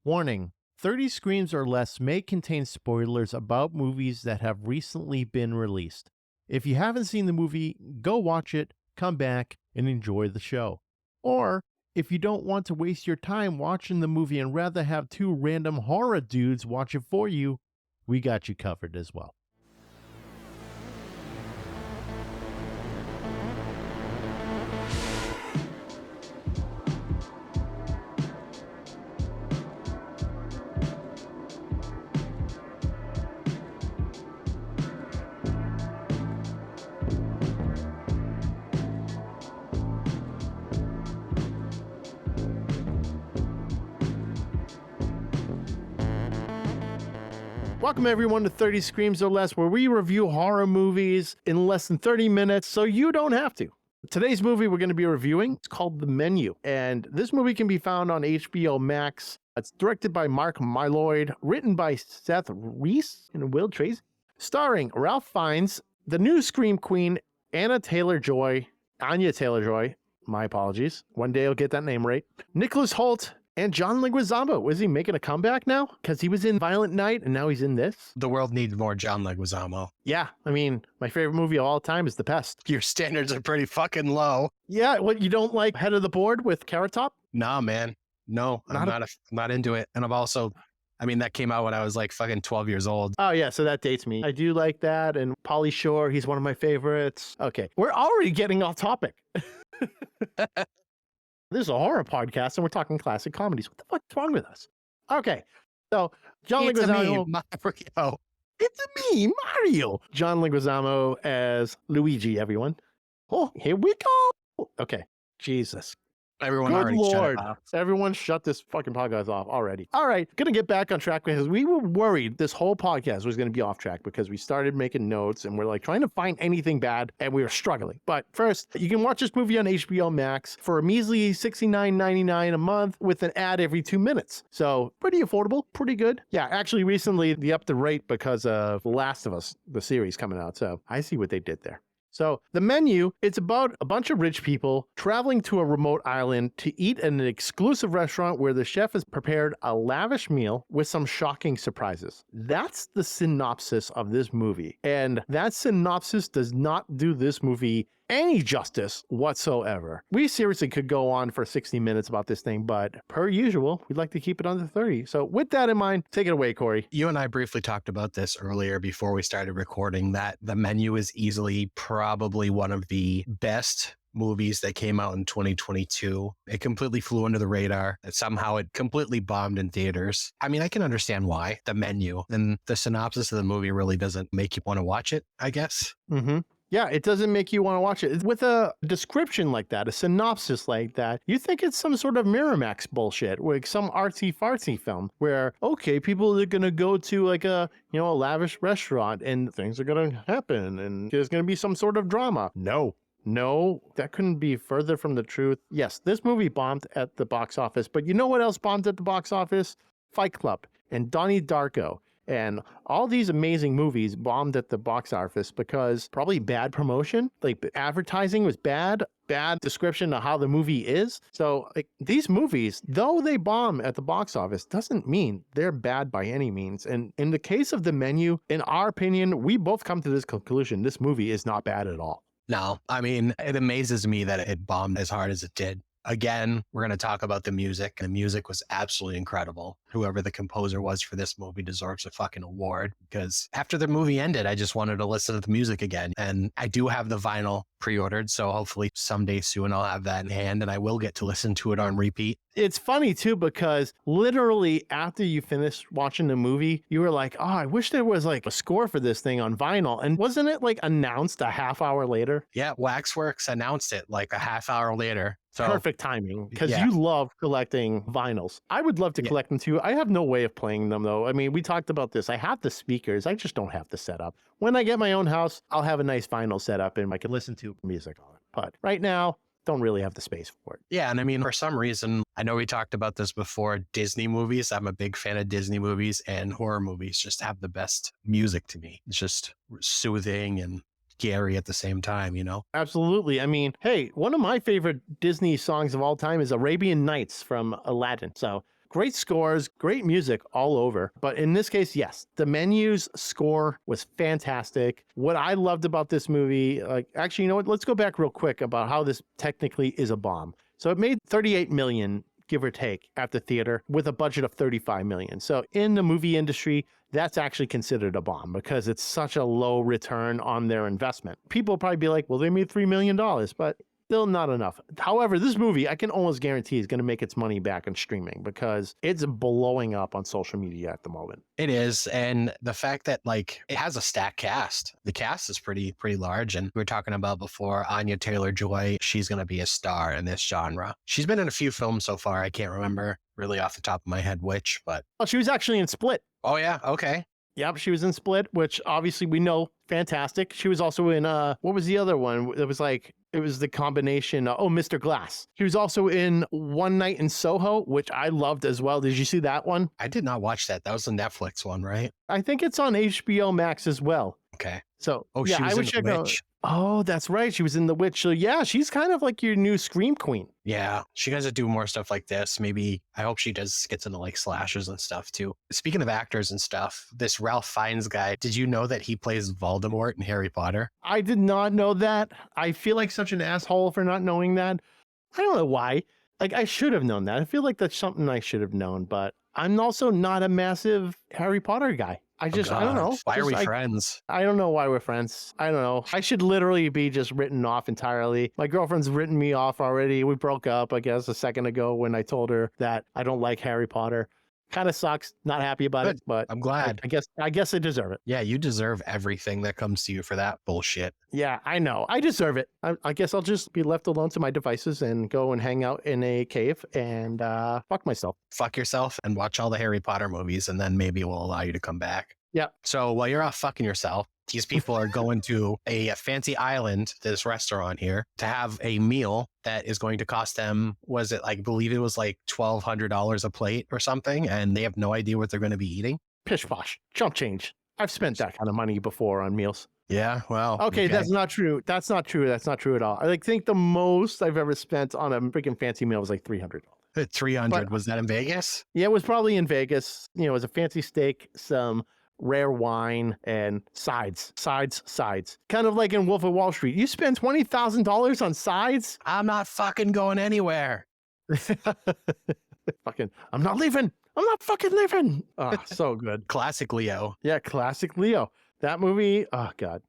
Warning: 30 Screams or Less may contain spoilers about movies that have recently been released. If you haven't seen the movie, go watch it, come back, and enjoy the show. Or, if you don't want to waste your time watching the movie and rather have two random horror dudes watch it for you, we got you covered as well. Welcome everyone to 30 Screams or Less, where we review horror movies in less than 30 minutes so you don't have to. Today's movie we're going to be reviewing is called The Menu, and this movie can be found on HBO Max. It's directed by Mark Mylod, written by Seth, Reiss, and Tracy, starring Ralph Fiennes, the new Scream Queen, Anya Taylor-Joy, my apologies, one day I'll get that name right, Nicholas Hoult, and John Leguizamo. Was he making a comeback now? Because he was in Violent Night and now he's in this? The world needs more John Leguizamo. Yeah, I mean, my favorite movie of all time is The Pest. Your standards are pretty fucking low. Yeah, what, you don't like Head of the Board with Carrot Top? Nah, man. No, I'm not into it. And that came out when I was like fucking 12 years old. Oh yeah, so that dates me. I do like that. And Pauly Shore, he's one of my favorites. Okay, we're already getting off topic. This is a horror podcast, and we're talking classic comedies. What the fuck's wrong with us? Okay, so John Leguizamo. Mario. It's me, Mario. John Leguizamo as Luigi, everyone. Oh, here we go. Okay, Jesus. Everyone Good already Lord. shut it off. Everyone shut this fucking podcast off already. All right, gonna get back on track because we were worried this whole podcast was gonna be off track because we started making notes and we're like trying to find anything bad and we were struggling. But first, you can watch this movie on HBO Max for a measly $69.99 a month with an ad every 2 minutes. So pretty affordable, pretty good. Yeah, actually recently they upped the rate because of The Last of Us, the series coming out. So I see what they did there. So The Menu, it's about a bunch of rich people traveling to a remote island to eat at an exclusive restaurant where the chef has prepared a lavish meal with some shocking surprises. That's the synopsis of this movie. And that synopsis does not do this movie any justice whatsoever. We seriously could go on for 60 minutes about this thing, but per usual, we'd like to keep it under 30. So with that in mind, take it away, Corey. You and I briefly talked about this earlier before we started recording, that The Menu is easily probably one of the best movies that came out in 2022. It completely flew under the radar. Somehow it completely bombed in theaters. I mean, I can understand why. The Menu, and the synopsis of the movie really doesn't make you want to watch it, I guess. Mm-hmm. Yeah, it doesn't make you want to watch it. With a description like that, a synopsis like that, you think it's some sort of Miramax bullshit, like some artsy-fartsy film where, okay, people are going to go to like a lavish restaurant and things are going to happen and there's going to be some sort of drama. No, that couldn't be further from the truth. Yes, this movie bombed at the box office, but you know what else bombed at the box office? Fight Club and Donnie Darko. And all these amazing movies bombed at the box office because probably bad promotion, like the advertising was bad description of how the movie is. So like these movies, though they bomb at the box office, doesn't mean they're bad by any means. And in the case of The Menu, in our opinion, we both come to this conclusion. This movie is not bad at all. No, I mean, it amazes me that it bombed as hard as it did. Again, we're going to talk about the music. The music was absolutely incredible. Whoever the composer was for this movie deserves a fucking award, because after the movie ended, I just wanted to listen to the music again. And I do have the vinyl pre-ordered, so hopefully someday soon I'll have that in hand and I will get to listen to it on repeat. It's funny too, because literally after you finished watching the movie, you were like, oh, I wish there was like a score for this thing on vinyl. And wasn't it like announced a half hour later? Yeah, Waxworks announced it like a half hour later. So, perfect timing, because you love collecting vinyls. I would love to collect them too. I have no way of playing them though. I mean, we talked about this. I have the speakers. I just don't have the setup. When I get my own house, I'll have a nice vinyl setup and I can listen to music on it. But right now, don't really have the space for it. Yeah, and I mean, for some reason, I know we talked about this before, Disney movies. I'm a big fan of Disney movies, and horror movies just have the best music to me. It's just soothing and scary at the same time, you know? Absolutely. I mean, hey, one of my favorite Disney songs of all time is Arabian Nights from Aladdin. So great scores, great music all over. But in this case, yes, the menu's score was fantastic. What I loved about this movie, like, actually, you know what? Let's go back real quick about how this technically is a bomb. So it made 38 million, give or take, at the theater with a budget of 35 million. So in the movie industry, that's actually considered a bomb because it's such a low return on their investment. People will probably be like, well, they made $3 million, but still not enough. However, this movie, I can almost guarantee, is going to make its money back on streaming because it's blowing up on social media at the moment. It is. And the fact that like it has a stacked cast, the cast is pretty large. And we were talking about before, Anya Taylor-Joy, she's going to be a star in this genre. She's been in a few films so far. I can't remember really off the top of my head which, but. Oh, she was actually in Split. Oh, yeah. Okay. Yep, she was in Split, which obviously we know, fantastic. She was also in, what was the other one? It was the combination, Mr. Glass. She was also in One Night in Soho, which I loved as well. Did you see that one? I did not watch that. That was the Netflix one, right? I think it's on HBO Max as well. Okay. So, yeah, she was in The Witch. Oh, that's right. She was in The Witch. So yeah, she's kind of like your new Scream Queen. Yeah, she has to do more stuff like this. Maybe, I hope she gets into like slashers and stuff too. Speaking of actors and stuff, this Ralph Fiennes guy, did you know that he plays Voldemort in Harry Potter? I did not know that. I feel like such an asshole for not knowing that. I don't know why. Like, I should have known that. I feel like that's something I should have known, but I'm also not a massive Harry Potter guy. I don't know. Why are we friends? I don't know why we're friends. I don't know. I should literally be just written off entirely. My girlfriend's written me off already. We broke up, I guess, a second ago when I told her that I don't like Harry Potter. Kind of sucks. Not happy about it, but I'm glad. I guess I deserve it. Yeah, you deserve everything that comes to you for that bullshit. Yeah, I know. I deserve it. I guess I'll just be left alone to my devices and go and hang out in a cave and fuck myself. Fuck yourself and watch all the Harry Potter movies, and then maybe we'll allow you to come back. Yeah. So while you're off fucking yourself, these people are going to a fancy island, this restaurant here, to have a meal that is going to cost them, I believe it was like $1,200 a plate or something, and they have no idea what they're going to be eating. Pish posh. Chump change. I've spent that kind of money before on meals. Yeah, well. Okay, that's not true. That's not true. That's not true at all. I think the most I've ever spent on a freaking fancy meal was like $300. 300, was that in Vegas? Yeah, it was probably in Vegas. You know, it was a fancy steak, some rare wine, and sides. Kind of like in Wolf of Wall Street. You spend $20,000 on sides? I'm not fucking going anywhere. I'm not leaving. I'm not fucking leaving. Oh, so good. Classic Leo. Yeah, classic Leo. That movie, oh God.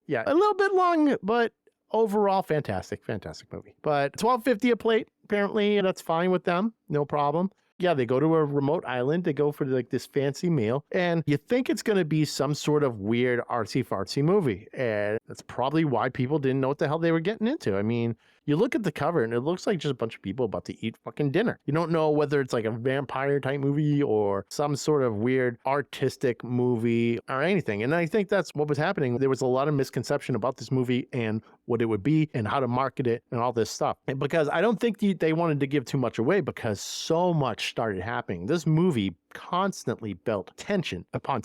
Yeah, a little bit long, but overall fantastic movie. But $12.50 a plate, apparently that's fine with them. No problem. Yeah, they go to a remote island. They go for like this fancy meal, and you think it's going to be some sort of weird artsy fartsy movie. And that's probably why people didn't know what the hell they were getting into. I mean, you look at the cover and it looks like just a bunch of people about to eat fucking dinner. You don't know whether it's like a vampire type movie or some sort of weird artistic movie or anything. And I think that's what was happening. There was a lot of misconception about this movie and what it would be and how to market it and all this stuff. And because I don't think they wanted to give too much away because so much started happening. This movie constantly built tension upon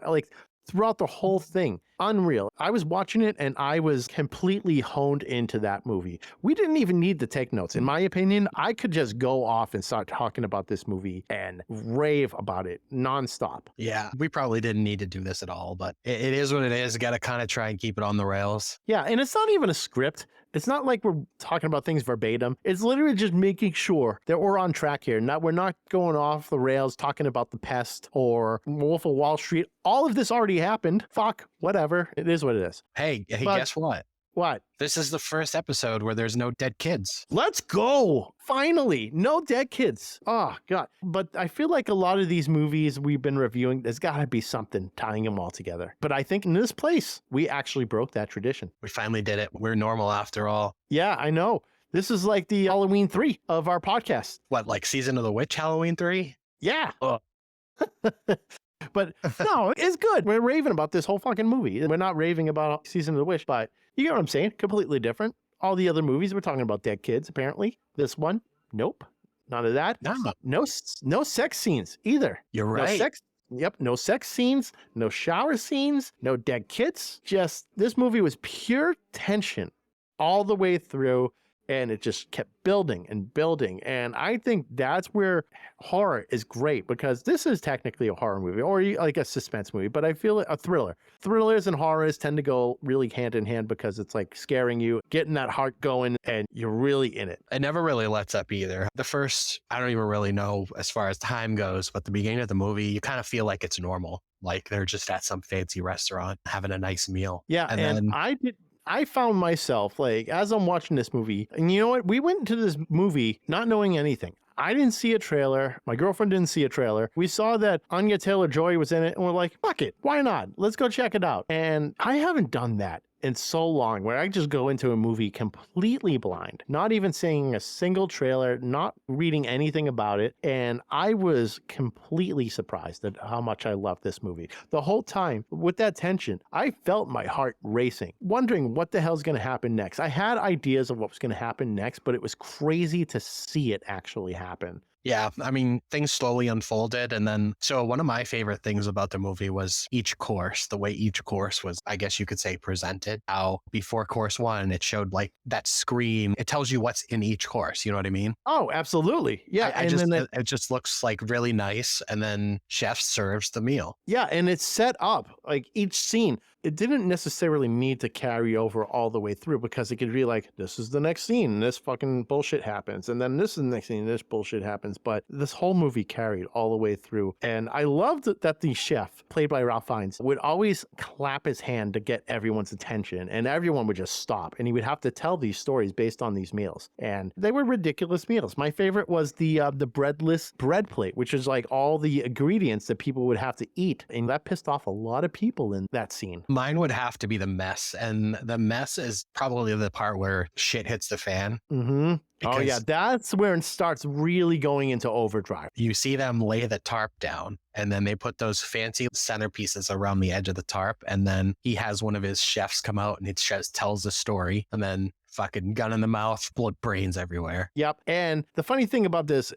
like throughout the whole thing. Unreal. I was watching it and I was completely honed into that movie. We didn't even need to take notes. In my opinion, I could just go off and start talking about this movie and rave about it nonstop. Yeah, we probably didn't need to do this at all, but it is what it is. Got to kind of try and keep it on the rails. Yeah, and it's not even a script. It's not like we're talking about things verbatim. It's literally just making sure that we're on track here. We're not going off the rails talking about The Pest or Wolf of Wall Street. All of this already happened. Fuck, whatever. It is what it is. Hey, guess what? What? This is the first episode where there's no dead kids. Let's go. Finally. No dead kids. Oh, God. But I feel like a lot of these movies we've been reviewing, there's got to be something tying them all together. But I think in this place, we actually broke that tradition. We finally did it. We're normal after all. Yeah, I know. This is like the Halloween 3 of our podcast. What, like Season of the Witch Halloween 3? Yeah. But no, it's good. We're raving about this whole fucking movie. We're not raving about Season of the Witch, but you get what I'm saying? Completely different. All the other movies, we're talking about dead kids, apparently. This one, nope. None of that. No sex scenes either. You're right. No sex scenes, no shower scenes, no dead kids. Just, this movie was pure tension all the way through. and it just kept building and building. And I think that's where horror is great, because this is technically a horror movie, or like a suspense movie, but I feel it a thriller. Thrillers and horrors tend to go really hand in hand because it's like scaring you, getting that heart going, and you're really in it. It never really lets up either. The first, I don't even really know as far as time goes, but the beginning of the movie, you kind of feel like it's normal. Like they're just at some fancy restaurant having a nice meal. Yeah, And and then I found myself, like, as I'm watching this movie, and you know what? We went into this movie not knowing anything. I didn't see a trailer. My girlfriend didn't see a trailer. We saw that Anya Taylor-Joy was in it, and we're like, fuck it. Why not? Let's go check it out. And I haven't done that in so long, where I just go into a movie completely blind, not even seeing a single trailer, not reading anything about it. And I was completely surprised at how much I loved this movie. The whole time with that tension, I felt my heart racing, wondering what the hell's going to happen next. I had ideas of what was going to happen next, but it was crazy to see it actually happen. yeah, I mean, things slowly unfolded. And then, so one of my favorite things about the movie was each course, the way each course was, I guess you could say, presented. How before course one, it showed like that screen. It tells you what's in each course. You know what I mean? Oh, absolutely. Yeah. It just looks like really nice. And then chef serves the meal. Yeah, and it's set up like each scene. It didn't necessarily need to carry over all the way through, because it could be like, this is the next scene, and this fucking bullshit happens, and then this is the next scene, and this bullshit happens. But this whole movie carried all the way through. And I loved that the chef, played by Ralph Fiennes, would always clap his hand to get everyone's attention, and everyone would just stop, and he would have to tell these stories based on these meals. And they were ridiculous meals. My favorite was the breadless bread plate, which is like all the ingredients that people would have to eat. And that pissed off a lot of people in that scene. Mine would have to be the mess. And the mess is probably the part where shit hits the fan. Mm-hmm. Oh, yeah. Because That's where it starts really going into overdrive. you see them lay the tarp down, and then they put those fancy centerpieces around the edge of the tarp. And then he has one of his chefs come out and he just tells the story, and then fucking gun in the mouth, blood brains everywhere. Yep. And the funny thing about this,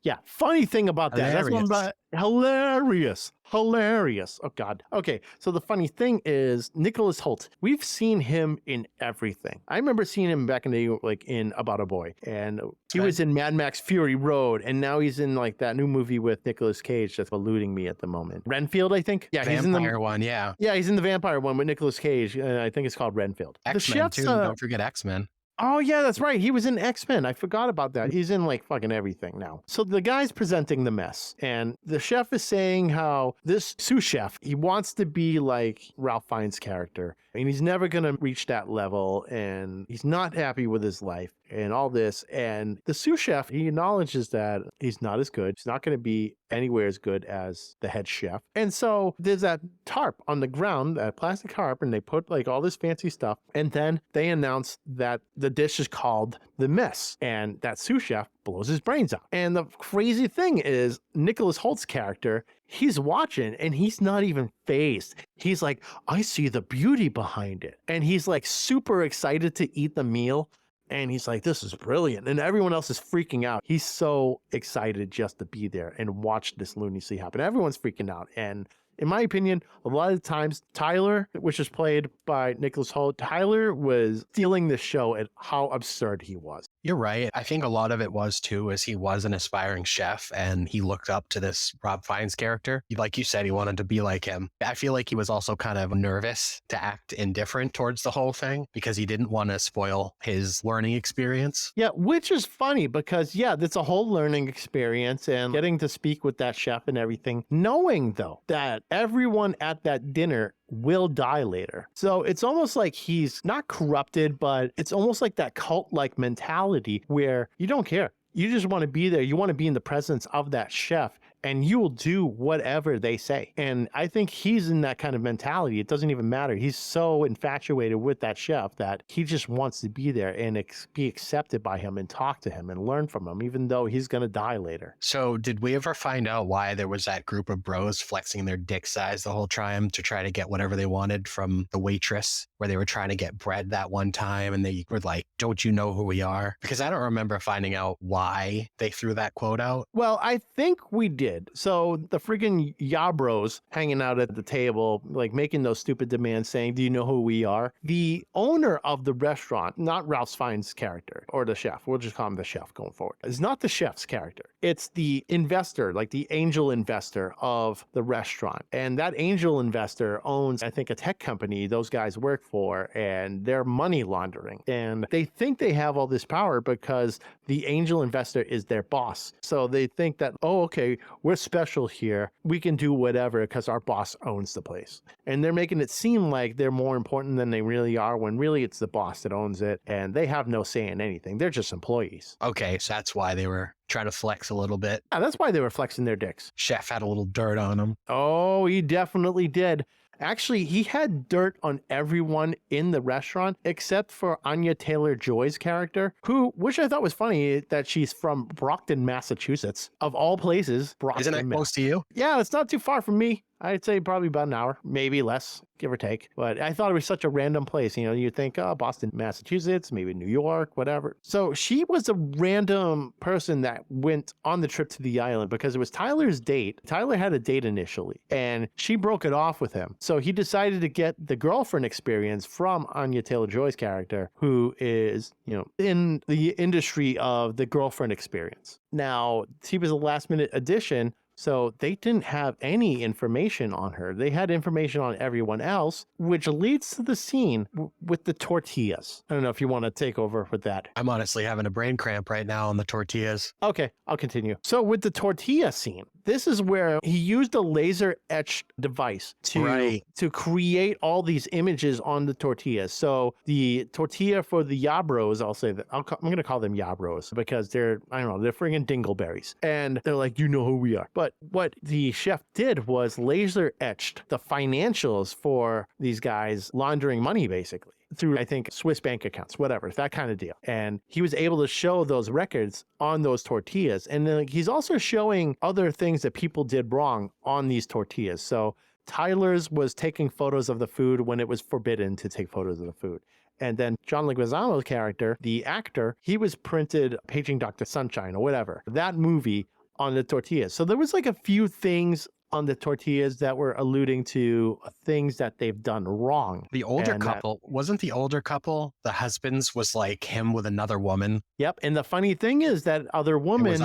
yeah, funny thing about that. That's one Hilarious. hilarious. Hilarious. Oh, God. Okay. So the funny thing is, Nicholas Hoult, we've seen him in everything. I remember seeing him back in the day, like in About a Boy. And he was in Mad Max Fury Road. And now he's in like that new movie with Nicolas Cage that's eluding me at the moment. Renfield, I think. Yeah, he's in Vampire one, yeah. Yeah, he's in the vampire one with Nicolas Cage. I think it's called Renfield. The X-Men chef's, too. Don't forget X-Men. oh, yeah, that's right. He was in X-Men. I forgot about that. He's in like fucking everything now. So the guy's presenting the mess, and the chef is saying how this sous chef, he wants to be like Ralph Fiennes' character, and he's never going to reach that level, and he's not happy with his life and all this. And the sous chef, he acknowledges that he's not as good. He's not going to be anywhere as good as the head chef. And so there's that tarp on the ground, that plastic tarp, and they put like all this fancy stuff. And then they announce that the dish is called the mess. And that sous chef blows his brains out. And the crazy thing is, Nicholas Holt's character, he's watching and he's not even fazed. He's like, I see the beauty behind it. And he's like super excited to eat the meal. And he's like, this is brilliant. And everyone else is freaking out. He's so excited just to be there and watch this lunacy happen. Everyone's freaking out. And in my opinion, a lot of times, Tyler, which is played by Nicholas Hoult, Tyler was stealing the show at how absurd he was. You're right. I think a lot of it was too, is he was an aspiring chef and he looked up to this Rob Fiennes character. Like you said, he wanted to be like him. I feel like he was also kind of nervous to act indifferent towards the whole thing because he didn't want to spoil his learning experience. Yeah, which is funny because, yeah, it's a whole learning experience and getting to speak with that chef and everything, knowing though that everyone at that dinner will die later. So it's almost like he's not corrupted, but it's almost like that cult-like mentality where you don't care. You just want to be there. You want to be in the presence of that chef, and you will do whatever they say. And I think he's in that kind of mentality. It doesn't even matter. He's so infatuated with that chef that he just wants to be there and be accepted by him and talk to him and learn from him, even though he's going to die later. So did we ever find out why there was that group of bros flexing their dick size the whole time to try to get whatever they wanted from the waitress, where they were trying to get bread that one time and they were like, don't you know who we are? Because I don't remember finding out why they threw that quote out. Well, I think we did. did. So the freaking Yabros hanging out at the table, like making those stupid demands saying, do you know who we are? The owner of the restaurant, not Ralph Fiennes' character or the chef, we'll just call him the chef going forward. It's not the chef's character. It's the investor, like the angel investor of the restaurant. And that angel investor owns, I think, a tech company those guys work for, and they're money laundering. And they think they have all this power because the angel investor is their boss. So they think that, oh, okay, we're special here. We can do whatever because our boss owns the place. And they're making it seem like they're more important than they really are, when really it's the boss that owns it. And they have no say in anything. They're just employees. Okay, so that's why they were trying to flex a little bit. Yeah, that's why they were flexing their dicks. Chef had a little dirt on him. Oh, he definitely did. Actually, he had dirt on everyone in the restaurant except for Anya Taylor-Joy's character, which I thought was funny that she's from Brockton, Massachusetts. Of all places, Brockton. Isn't that close to you? Yeah, it's not too far from me. I'd say probably about an hour, maybe less, give or take. But I thought it was such a random place. You know, you'd think, oh, Boston, Massachusetts, maybe New York, whatever. So she was a random person that went on the trip to the island because it was Tyler's date. Tyler had a date initially, and she broke it off with him. So he decided to get the girlfriend experience from Anya Taylor-Joy's character, who is, you know, in the industry of the girlfriend experience. Now, she was a last-minute addition, so they didn't have any information on her. They had information on everyone else, which leads to the scene with the tortillas. I don't know if you want to take over with that. I'm honestly having a brain cramp right now on the tortillas. Okay, I'll continue. So with the tortilla scene, this is where he used a laser etched device to create all these images on the tortillas. So the tortilla for the Yabros, I'll say that I'm going to call them Yabros because they're friggin' dingleberries. And they're like, you know who we are. But what the chef did was laser etched the financials for these guys laundering money, basically, through, I think, Swiss bank accounts, whatever, that kind of deal. And he was able to show those records on those tortillas. And then he's also showing other things that people did wrong on these tortillas. So Tyler's was taking photos of the food when it was forbidden to take photos of the food. And then John Leguizamo's character, the actor, he was printed Paging Dr. Sunshine or whatever, that movie on the tortillas. So there was like a few things on the tortillas that were alluding to things that they've done wrong. The older couple, wasn't the older couple, the husband's was like him with another woman? Yep. And the funny thing is that other woman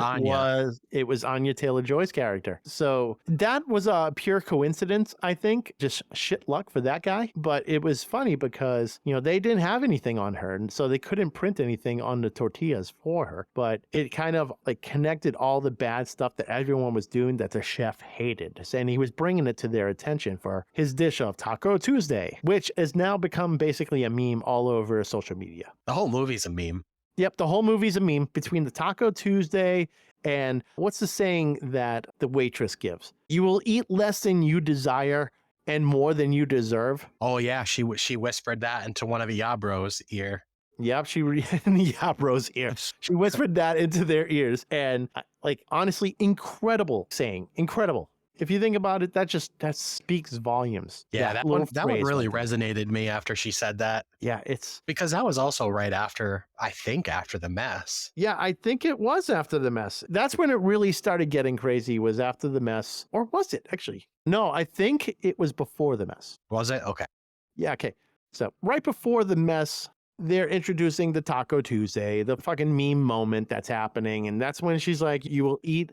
it was Anya Taylor-Joy's character. So that was a pure coincidence, I think. Just shit luck for that guy. But it was funny because, you know, they didn't have anything on her. And so they couldn't print anything on the tortillas for her. But it kind of like connected all the bad stuff that everyone was doing that the chef hated. And he was bringing it to their attention for his dish of Taco Tuesday, which has now become basically a meme all over social media. The whole movie's a meme. Yep, the whole movie's a meme between the Taco Tuesday and what's the saying that the waitress gives? You will eat less than you desire and more than you deserve. Oh, yeah, she whispered that into one of the Yabros' ear. Yep, in the Yabros' ear. She whispered that into their ears. And like, honestly, incredible saying. Incredible. If you think about it, that speaks volumes. Yeah, that one really resonated me after she said that. Yeah, it's because that was also right after, I think, after the mess. Yeah, I think it was after the mess. That's when it really started getting crazy, was after the mess. Or was it actually? No, I think it was before the mess. Was it? Okay. Yeah, okay. So right before the mess, they're introducing the Taco Tuesday, the fucking meme moment that's happening. And that's when she's like, you will eat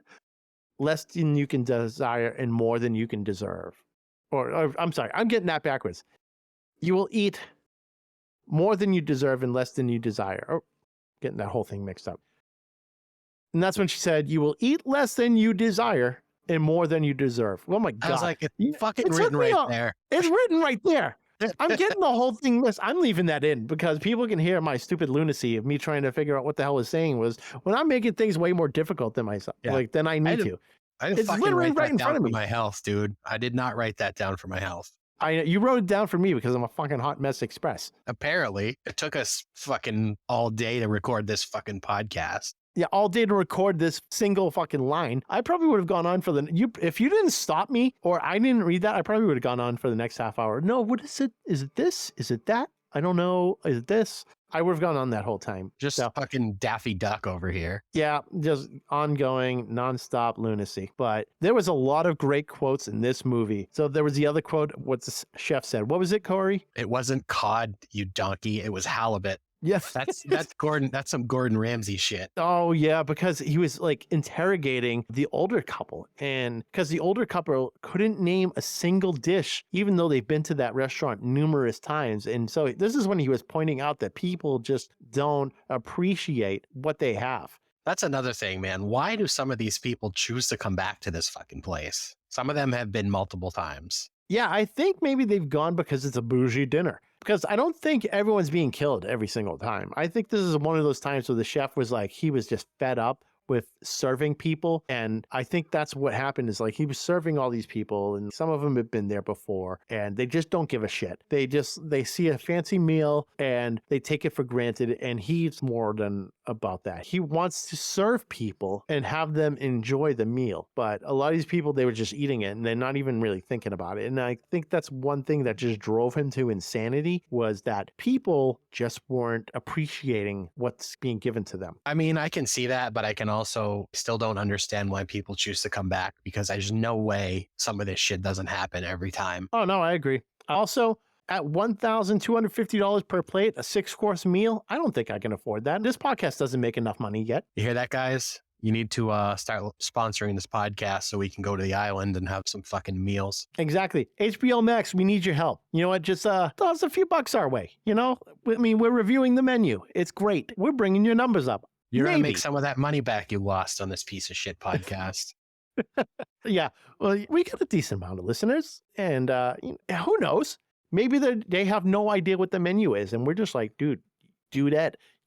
less than you can desire and more than you can deserve. Or I'm sorry, I'm getting that backwards. You will eat more than you deserve and less than you desire. Oh, getting that whole thing mixed up. And that's when she said, you will eat less than you desire and more than you deserve. Oh my God. I was like, it's fucking written right there. It's written right there. I'm getting the whole thing missed. I'm leaving that in because people can hear my stupid lunacy of me trying to figure out what the hell it's saying was when I'm making things way more difficult than myself, than I need to. I didn't fucking write that down for my health, dude. I did not write that down for my health. You wrote it down for me because I'm a fucking hot mess express. Apparently, it took us fucking all day to record this fucking podcast. Yeah, all day to record this single fucking line. I probably would have gone on for if you didn't stop me or I didn't read that, I probably would have gone on for the next half hour. No, what is it? Is it this? Is it that? I don't know. Is it this? I would have gone on that whole time. Just So, fucking Daffy Duck over here. yeah, just ongoing, nonstop lunacy. But there was a lot of great quotes in this movie. So there was the other quote, what the chef said. What was it, Corey? It wasn't cod, you donkey. It was halibut. Yes. That's Gordon. That's some Gordon Ramsay shit. Oh, yeah, because he was like interrogating the older couple. And because the older couple couldn't name a single dish, even though they've been to that restaurant numerous times. And so this is when he was pointing out that people just don't appreciate what they have. That's another thing, man. Why do some of these people choose to come back to this fucking place? Some of them have been multiple times. Yeah, I think maybe they've gone because it's a bougie dinner. Because I don't think everyone's being killed every single time. I think this is one of those times where the chef was like, he was just fed up with serving people. And I think that's what happened is like he was serving all these people and some of them have been there before and they just don't give a shit. They see a fancy meal and they take it for granted. And he's more than about that. He wants to serve people and have them enjoy the meal. But a lot of these people, they were just eating it and they're not even really thinking about it. And I think that's one thing that just drove him to insanity was that people just weren't appreciating what's being given to them. I mean, I can see that, but I can also still don't understand why people choose to come back because there's no way some of this shit doesn't happen every time. Oh, no, I agree. Also, at $1,250 per plate, a 6-course meal, I don't think I can afford that. This podcast doesn't make enough money yet. You hear that, guys? You need to start sponsoring this podcast so we can go to the island and have some fucking meals. Exactly. HBO Max, we need your help. You know what? Just toss a few bucks our way. You know, I mean, we're reviewing the menu. It's great. We're bringing your numbers up. You're going to make some of that money back you lost on this piece of shit podcast. Yeah. Well, we got a decent amount of listeners. And who knows? Maybe they have no idea what the menu is. And we're just like, dude, you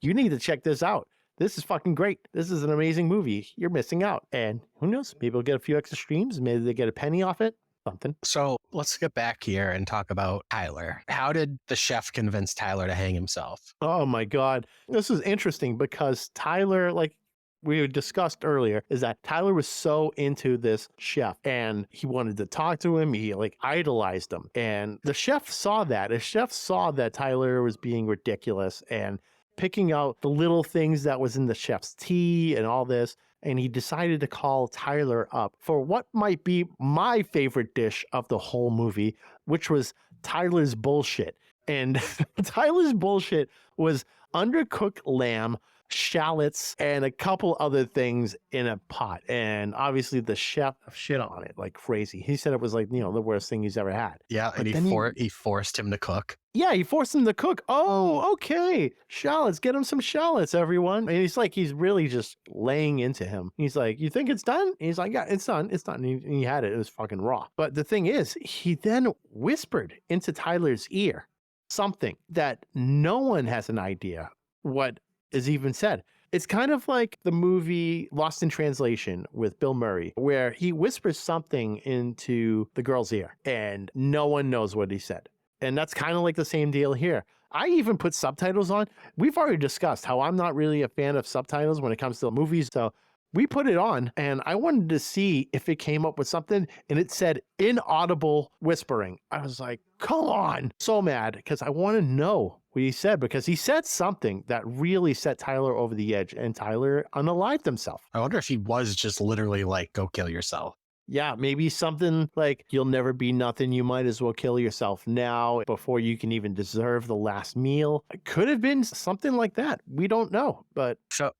need to check this out. This is fucking great. This is an amazing movie. You're missing out. And who knows? Maybe we'll get a few extra streams. Maybe they get a penny off it. Something. So let's get back here and talk about Tyler. How did the chef convince Tyler to hang himself? Oh my God. This is interesting because Tyler, like we discussed earlier, is that Tyler was so into this chef and he wanted to talk to him. He like idolized him. And the chef saw that. The chef saw that Tyler was being ridiculous and picking out the little things that was in the chef's tea and all this. And he decided to call Tyler up for what might be my favorite dish of the whole movie, which was Tyler's bullshit. And Tyler's bullshit was undercooked lamb, shallots, and a couple other things in a pot. And obviously the chef shit on it like crazy. He said it was like, the worst thing he's ever had. Yeah, But and then he forced him to cook. Yeah, he forced him to cook. Oh, okay. Shallots, get him some shallots, everyone. And he's really just laying into him. He's like, you think it's done? And he's like, yeah, it's done. It's done. And he had it. It was fucking raw. But the thing is, he then whispered into Tyler's ear something that no one has an idea what is even said. It's kind of like the movie Lost in Translation with Bill Murray, where he whispers something into the girl's ear and no one knows what he said. And that's kind of like the same deal here. I even put subtitles on. We've already discussed how I'm not really a fan of subtitles when it comes to movies. So we put it on and I wanted to see if it came up with something and it said inaudible whispering. I was like, come on. So mad because I want to know what he said because he said something that really set Tyler over the edge and Tyler unalived himself. I wonder if he was just literally like, go kill yourself. Yeah, maybe something like you'll never be nothing. You might as well kill yourself now before you can even deserve the last meal. It could have been something like that. We don't know. But so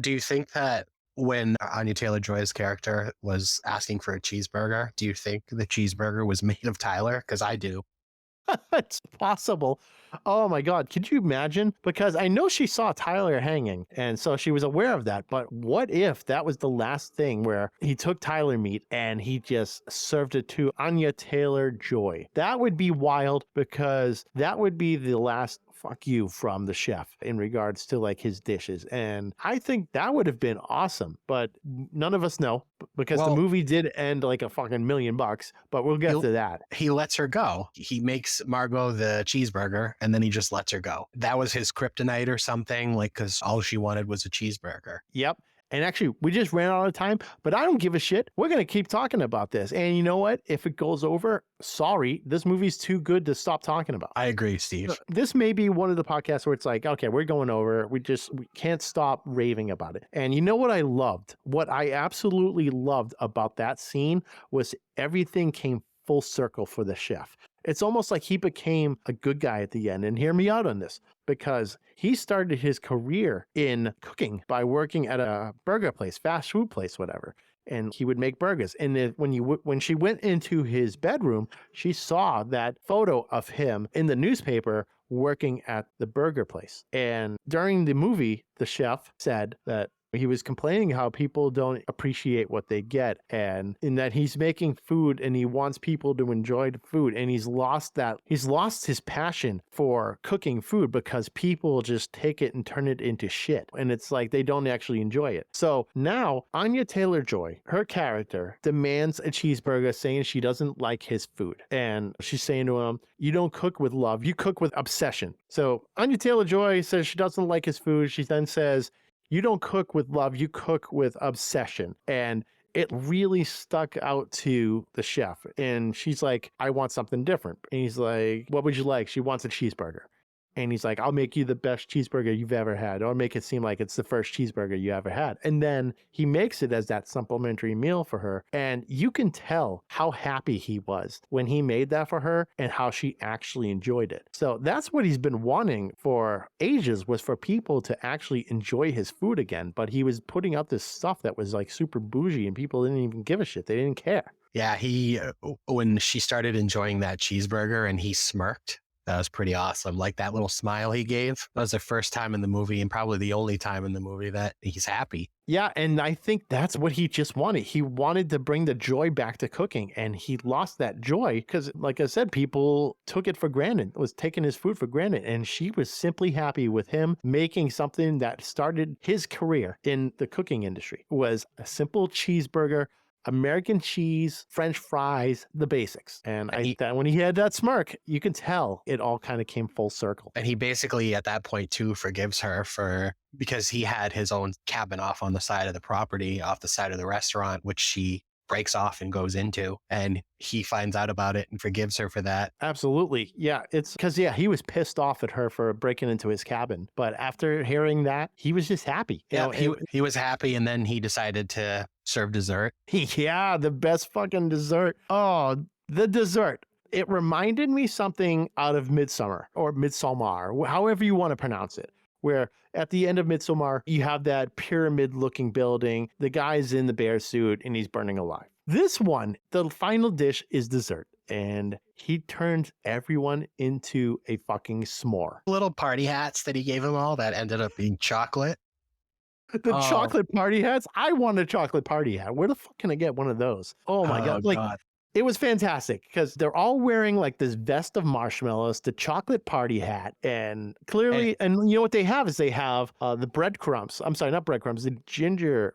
do you think that when Anya Taylor-Joy's character was asking for a cheeseburger, do you think the cheeseburger was made of Tyler? Because I do. it's possible. Oh my God. Could you imagine? Because I know she saw Tyler hanging and so she was aware of that. But what if that was the last thing where he took Tyler meat and he just served it to Anya Taylor-Joy? That would be wild because that would be the last fuck you from the chef in regards to like his dishes. And I think that would have been awesome, but none of us know because the movie did end like a fucking $1 million, but we'll get to that. He lets her go. He makes Margot the cheeseburger and then he just lets her go. That was his kryptonite or something, like, because all she wanted was a cheeseburger. Yep. And actually, we just ran out of time, but I don't give a shit. We're going to keep talking about this. And you know what? If it goes over, sorry, this movie's too good to stop talking about. I agree, Steve. This may be one of the podcasts where it's like, okay, we're going over. We can't stop raving about it. And you know what I loved? What I absolutely loved about that scene was everything came full circle for the chef. It's almost like he became a good guy at the end. And hear me out on this, because he started his career in cooking by working at a burger place, fast food place, whatever. And he would make burgers. And when she went into his bedroom, she saw that photo of him in the newspaper working at the burger place. And during the movie, the chef said that he was complaining how people don't appreciate what they get, and in that he's making food and he wants people to enjoy the food, and he's lost his passion for cooking food because people just take it and turn it into shit, and it's like they don't actually enjoy it. So now Anya Taylor-Joy, her character, demands a cheeseburger, saying she doesn't like his food, and she's saying to him, you don't cook with love, you cook with obsession. So Anya Taylor-Joy says she doesn't like his food. She then says, you don't cook with love, you cook with obsession. And it really stuck out to the chef. And she's like, I want something different. And he's like, what would you like? She wants a cheeseburger. And he's like, I'll make you the best cheeseburger you've ever had. Or make it seem like it's the first cheeseburger you ever had. And then he makes it as that supplementary meal for her. And you can tell how happy he was when he made that for her and how she actually enjoyed it. So that's what he's been wanting for ages, was for people to actually enjoy his food again. But he was putting out this stuff that was like super bougie and people didn't even give a shit. They didn't care. Yeah, when she started enjoying that cheeseburger and he smirked, that was pretty awesome. Like that little smile he gave. That was the first time in the movie and probably the only time in the movie that he's happy. Yeah, and I think that's what he just wanted. He wanted to bring the joy back to cooking, and he lost that joy because, like I said, people took it for granted, was taking his food for granted, and she was simply happy with him making something that started his career in the cooking industry. It was a simple cheeseburger, American cheese, French fries, the basics. And when he had that smirk, you can tell it all kind of came full circle. And he basically at that point too forgives her because he had his own cabin off on the side of the property, off the side of the restaurant, which she breaks off and goes into, and he finds out about it and forgives her for that. Absolutely. Yeah, it's because, he was pissed off at her for breaking into his cabin. But after hearing that, he was just happy. He was happy, and then he decided to serve dessert. Yeah, the best fucking dessert. Oh, the dessert. It reminded me something out of Midsummer or Midsommar, however you want to pronounce it, where at the end of Midsommar, you have that pyramid-looking building. The guy's in the bear suit and he's burning alive. This one, the final dish is dessert. And he turned everyone into a fucking s'more. Little party hats that he gave them all that ended up being chocolate. The chocolate party hats? I want a chocolate party hat. Where the fuck can I get one of those? Oh my God. God. It was fantastic because they're all wearing like this vest of marshmallows, the chocolate party hat, and clearly, and you know what they have is they have the breadcrumbs. I'm sorry, not breadcrumbs, the ginger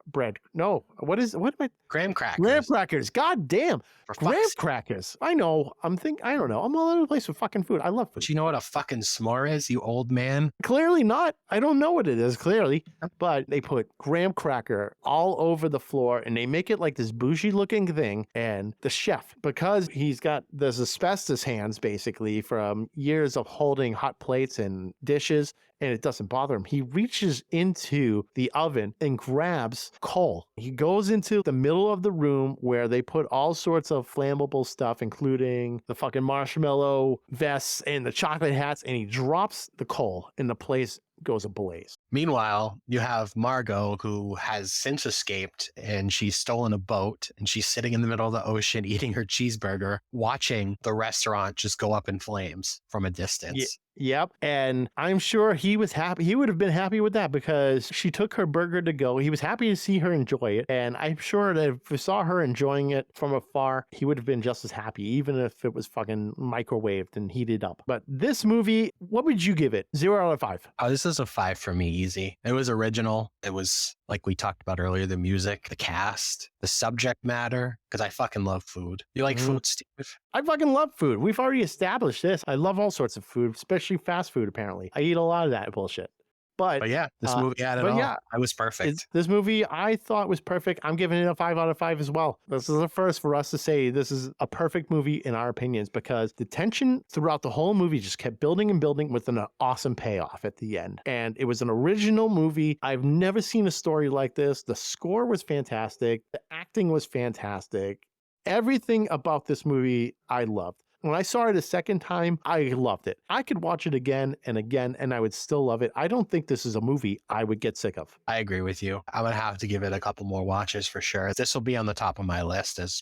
bread. No, what am I? Graham crackers. Graham crackers. God damn. Graham crackers. I know. I don't know. I'm all over the place with fucking food. I love food. But you know what a fucking s'more is, you old man? Clearly not. I don't know what it is, clearly. But they put graham cracker all over the floor and they make it like this bougie looking thing. And the chef, because he's got those asbestos hands basically from years of holding hot plates and dishes, and it doesn't bother him. He reaches into the oven and grabs coal. He goes into the middle of the room where they put all sorts of flammable stuff, including the fucking marshmallow vests and the chocolate hats, and he drops the coal and the place goes ablaze. Meanwhile, you have Margot, who has since escaped, and she's stolen a boat, and she's sitting in the middle of the ocean eating her cheeseburger, watching the restaurant just go up in flames from a distance. Yep. And I'm sure he was happy. He would have been happy with that because she took her burger to go. He was happy to see her enjoy it. And I'm sure that if we saw her enjoying it from afar, he would have been just as happy, even if it was fucking microwaved and heated up. But this movie, what would you give it? 0 out of 5. Oh, this is a 5 for me, easy. It was original. It was, like we talked about earlier, the music, the cast, the subject matter, because I fucking love food. You like food, Steve? I fucking love food. We've already established this. I love all sorts of food, especially fast food, apparently. I eat a lot of that bullshit. But yeah, this movie had it but all. yeah, I was perfect. this movie I thought was perfect. I'm giving it a 5 out of 5 as well. This is the first for us to say this is a perfect movie in our opinions, because the tension throughout the whole movie just kept building and building with an awesome payoff at the end. And it was an original movie. I've never seen a story like this. The score was fantastic. The acting was fantastic. Everything about this movie I loved. When I saw it a second time, I loved it. I could watch it again, and I would still love it. I don't think this is a movie I would get sick of. I agree with you. I'm going to have to give it a couple more watches for sure. This will be on the top of my list as,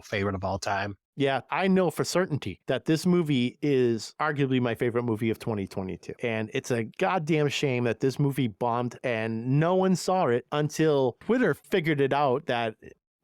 favorite of all time. Yeah, I know for certainty that this movie is arguably my favorite movie of 2022. And it's a goddamn shame that this movie bombed and no one saw it until Twitter figured it out that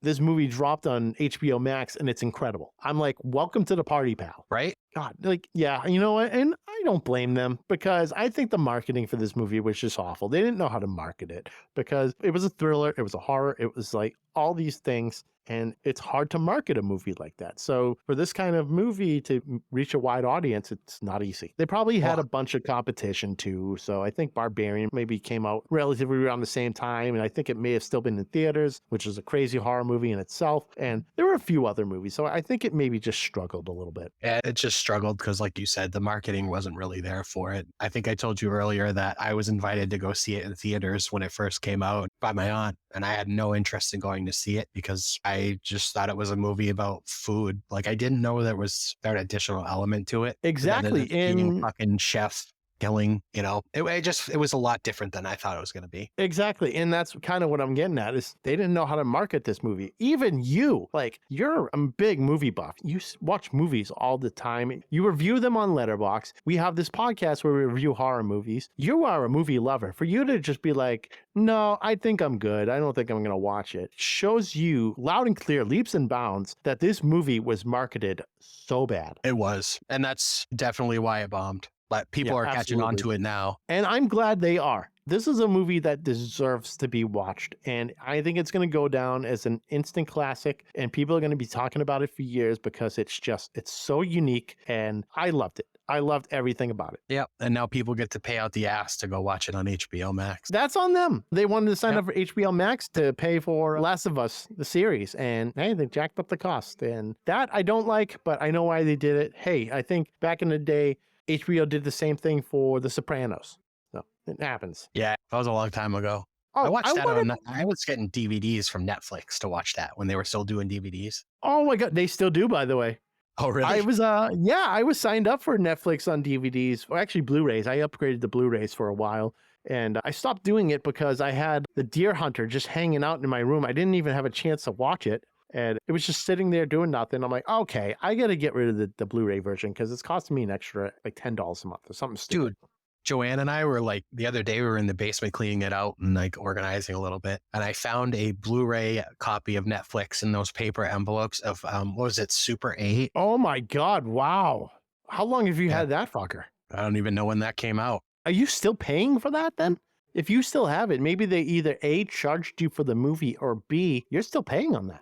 this movie dropped on HBO Max and it's incredible. I'm like, welcome to the party, pal. Right? God, like, yeah, you know what? And I don't blame them, because I think the marketing for this movie was just awful. They didn't know how to market it, because it was a thriller, it was a horror, it was like all these things. And it's hard to market a movie like that. So for this kind of movie to reach a wide audience, it's not easy. They probably had a bunch of competition too. So I think Barbarian maybe came out relatively around the same time. And I think it may have still been in theaters, which is a crazy horror movie in itself. And there were a few other movies. So I think it maybe just struggled a little bit. Yeah, it just struggled because, like you said, the marketing wasn't really there for it. I think I told you earlier that I was invited to go see it in theaters when it first came out by my aunt. And I had no interest in going to see it because I just thought it was a movie about food. Like, I didn't know there was that additional element to it. Exactly. And fucking chef killing, it was a lot different than I thought it was going to be. Exactly. And that's kind of what I'm getting at, is they didn't know how to market this movie. Even you, like, you're a big movie buff. You watch movies all the time. You review them on Letterboxd. We have this podcast where we review horror movies. You are a movie lover. For you to just be like, no, I think I'm good, I don't think I'm going to watch it, shows you loud and clear, leaps and bounds, that this movie was marketed so bad. It was. And that's definitely why it bombed. But people are catching on to it now. And I'm glad they are. This is a movie that deserves to be watched. And I think it's going to go down as an instant classic. And people are going to be talking about it for years, because it's so unique. And I loved it. I loved everything about it. Yep. And now people get to pay out the ass to go watch it on HBO Max. That's on them. They wanted to sign up for HBO Max to pay for Last of Us, the series. And hey, they jacked up the cost. And that I don't like, but I know why they did it. Hey, I think back in the day, HBO did the same thing for The Sopranos. So it happens. Yeah, that was a long time ago. Oh, I watched that I was getting DVDs from Netflix to watch that when they were still doing DVDs. Oh my God, they still do, by the way. Oh, really? I was signed up for Netflix on DVDs, or actually Blu-rays. I upgraded to Blu-rays for a while, and I stopped doing it because I had The Deer Hunter just hanging out in my room. I didn't even have a chance to watch it. And it was just sitting there doing nothing. I'm like, okay, I got to get rid of the Blu-ray version, because it's costing me an extra like $10 a month or something stupid. Dude, Joanne and I were like, the other day we were in the basement cleaning it out and like organizing a little bit. And I found a Blu-ray copy of Netflix in those paper envelopes of, what was it, Super 8? Oh my God, wow. How long have you had that fucker? I don't even know when that came out. Are you still paying for that then? If you still have it, maybe they either A, charged you for the movie, or B, you're still paying on that.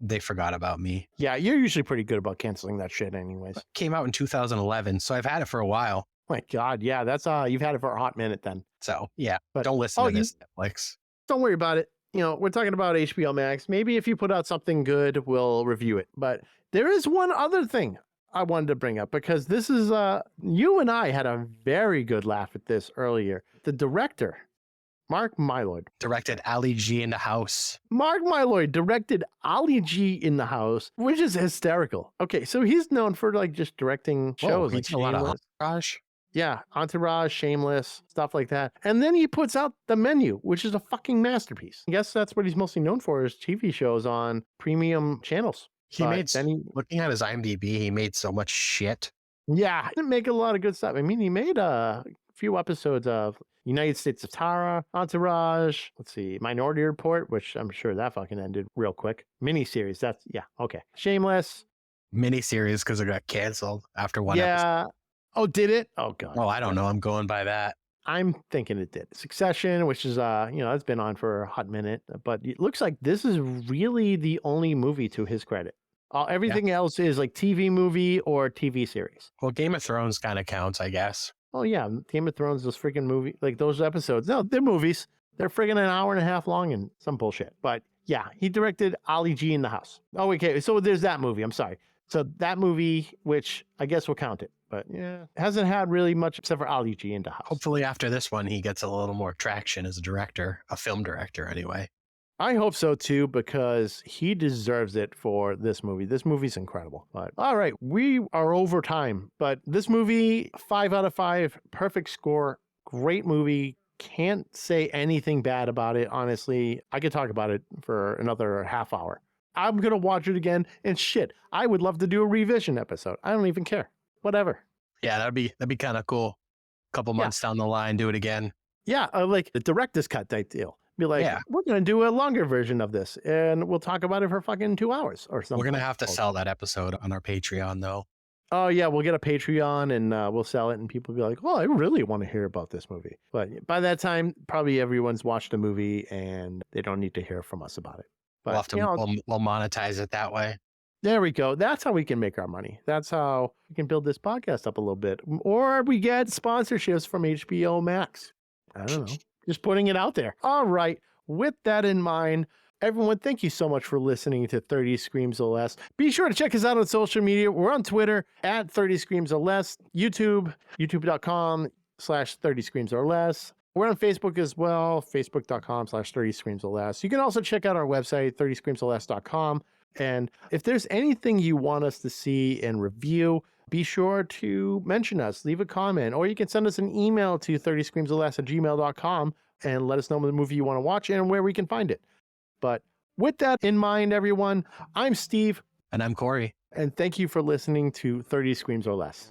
They forgot about me. Yeah, you're usually pretty good about canceling that shit anyways. It came out in 2011, so I've had it for a while. My God, yeah, that's you've had it for a hot minute then. So yeah, but don't listen to this, Netflix. Don't worry about it. We're talking about HBO Max. Maybe if you put out something good, we'll review it. But there is one other thing I wanted to bring up, because this is you and I had a very good laugh at this earlier. The director, Mark Mylod, directed Ali G in the House. Mark Mylod directed Ali G in the House, which is hysterical. Okay, so he's known for like just directing shows like a lot of Entourage. Yeah, Entourage, Shameless, stuff like that. And then he puts out The Menu, which is a fucking masterpiece. I guess that's what he's mostly known for, is TV shows on premium channels. Looking at his IMDb, he made so much shit. Yeah, he didn't make a lot of good stuff. I mean, he made a few episodes of United States of Tara, Entourage, let's see, Minority Report, which I'm sure that fucking ended real quick. Miniseries, okay. Shameless. Miniseries, because it got canceled after one episode. Oh, did it? Oh, God. Oh, I don't know. I'm going by that. I'm thinking it did. Succession, which is, it's been on for a hot minute, but it looks like this is really the only movie to his credit. Everything else is like TV movie or TV series. Well, Game of Thrones kind of counts, I guess. Oh yeah, Game of Thrones, those freaking movie, like those episodes. No, they're movies. They're friggin' an hour and a half long and some bullshit. But yeah, he directed Ali G in the House. Oh, okay. So there's that movie. I'm sorry. So that movie, which I guess we'll count it, but yeah, hasn't had really much except for Ali G in the House. Hopefully after this one, he gets a little more traction as a director, a film director anyway. I hope so too, because he deserves it for this movie. This movie's incredible. But all right, we are over time. But this movie, 5 out of 5, perfect score, great movie. Can't say anything bad about it, honestly. I could talk about it for another half hour. I'm going to watch it again, and shit, I would love to do a revision episode. I don't even care. Whatever. Yeah, that'd be kind of cool. A couple months down the line, do it again. Yeah, like the director's cut type deal. Be like, Yeah. we're going to do a longer version of this, and we'll talk about it for fucking 2 hours or something. We're going to have to sell that episode on our Patreon, though. Oh, yeah, we'll get a Patreon, and we'll sell it, and people will be like, oh, I really want to hear about this movie. But by that time, probably everyone's watched the movie, and they don't need to hear from us about it. But, We'll have to we'll monetize it that way. There we go. That's how we can make our money. That's how we can build this podcast up a little bit. Or we get sponsorships from HBO Max. I don't know. Just putting it out there. All right. With that in mind, everyone, thank you so much for listening to 30 Screams or Less. Be sure to check us out on social media. We're on Twitter at 30 Screams or Less, YouTube, youtube.com/30 Screams or Less. We're on Facebook as well, facebook.com/30 Screams or Less. You can also check out our website, 30screamsorless.com. And if there's anything you want us to see and review, be sure to mention us, leave a comment, or you can send us an email to 30screamsorless@gmail.com and let us know the movie you want to watch and where we can find it. But with that in mind, everyone, I'm Steve. And I'm Corey. And thank you for listening to 30 Screams or Less.